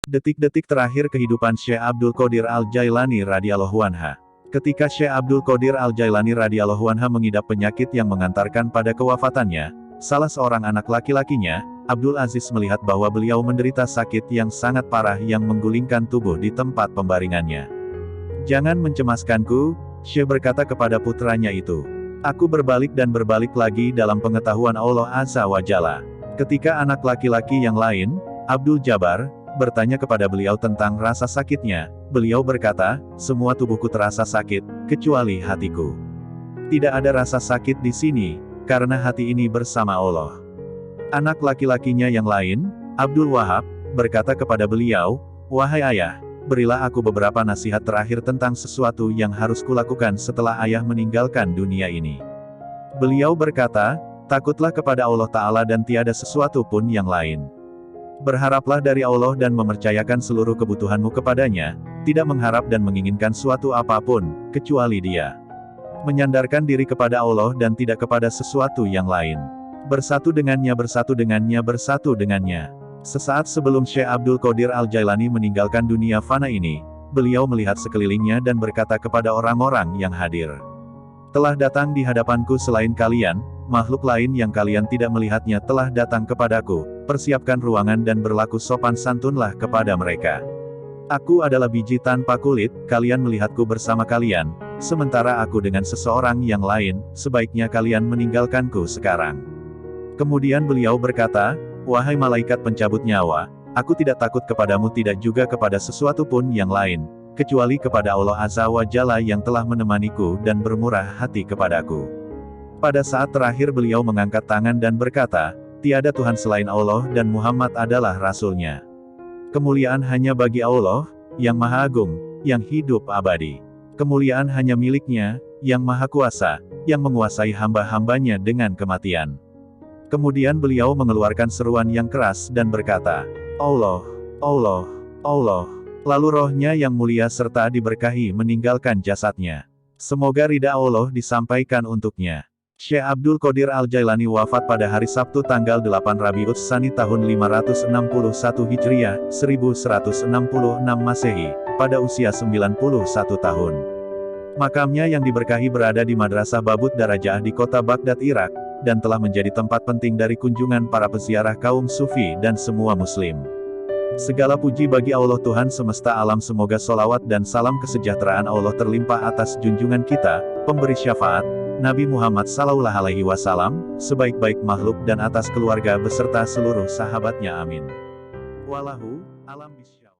Detik-detik terakhir kehidupan Syekh Abdul Qadir Al-Jailani radhiyallahu anha. Ketika Syekh Abdul Qadir Al-Jailani radhiyallahu anha mengidap penyakit yang mengantarkan pada kewafatannya, salah seorang anak laki-lakinya, Abdul Aziz, melihat bahwa beliau menderita sakit yang sangat parah yang menggulingkan tubuh di tempat pembaringannya. "Jangan mencemaskanku," Syekh berkata kepada putranya itu. "Aku berbalik dan berbalik lagi dalam pengetahuan Allah Azza wa Jalla." Ketika anak laki-laki yang lain, Abdul Jabbar, bertanya kepada beliau tentang rasa sakitnya, beliau berkata, "Semua tubuhku terasa sakit, kecuali hatiku. Tidak ada rasa sakit di sini, karena hati ini bersama Allah." Anak laki-lakinya yang lain, Abdul Wahab, berkata kepada beliau, "Wahai ayah, berilah aku beberapa nasihat terakhir tentang sesuatu yang harus kulakukan setelah ayah meninggalkan dunia ini." Beliau berkata, "Takutlah kepada Allah Ta'ala dan tiada sesuatu pun yang lain. Berharaplah dari Allah dan mempercayakan seluruh kebutuhanmu kepadanya, tidak mengharap dan menginginkan suatu apapun, kecuali Dia. Menyandarkan diri kepada Allah dan tidak kepada sesuatu yang lain. Bersatu dengannya, bersatu dengannya, bersatu dengannya." Sesaat sebelum Syekh Abdul Qadir Al-Jailani meninggalkan dunia fana ini, beliau melihat sekelilingnya dan berkata kepada orang-orang yang hadir, "Telah datang di hadapanku selain kalian, makhluk lain yang kalian tidak melihatnya telah datang kepadaku, persiapkan ruangan dan berlaku sopan santunlah kepada mereka. Aku adalah biji tanpa kulit, kalian melihatku bersama kalian, sementara aku dengan seseorang yang lain, sebaiknya kalian meninggalkanku sekarang." Kemudian beliau berkata, "Wahai malaikat pencabut nyawa, aku tidak takut kepadamu, tidak juga kepada sesuatu pun yang lain, kecuali kepada Allah Azza wa Jalla yang telah menemaniku dan bermurah hati kepadaku." Pada saat terakhir beliau mengangkat tangan dan berkata, "Tiada Tuhan selain Allah dan Muhammad adalah Rasul-Nya. Kemuliaan hanya bagi Allah, yang Maha Agung, yang hidup abadi. Kemuliaan hanya milik-Nya, yang Maha Kuasa, yang menguasai hamba-hambanya dengan kematian." Kemudian beliau mengeluarkan seruan yang keras dan berkata, "Allah, Allah, Allah." Lalu rohnya yang mulia serta diberkahi meninggalkan jasadnya. Semoga ridha Allah disampaikan untuknya. Syekh Abdul Qadir Al-Jailani wafat pada hari Sabtu tanggal 8 Rabiul Tsani tahun 561 Hijriah, 1166 Masehi, pada usia 91 tahun. Makamnya yang diberkahi berada di Madrasah Babut Darajah di kota Baghdad, Irak, dan telah menjadi tempat penting dari kunjungan para peziarah kaum sufi dan semua muslim. Segala puji bagi Allah Tuhan semesta alam, semoga solawat dan salam kesejahteraan Allah terlimpah atas junjungan kita, pemberi syafaat, Nabi Muhammad Sallallahu Alaihi Wasallam, sebaik-baik makhluk dan atas keluarga beserta seluruh sahabatnya, amin. Wallahu a'lam bishawab.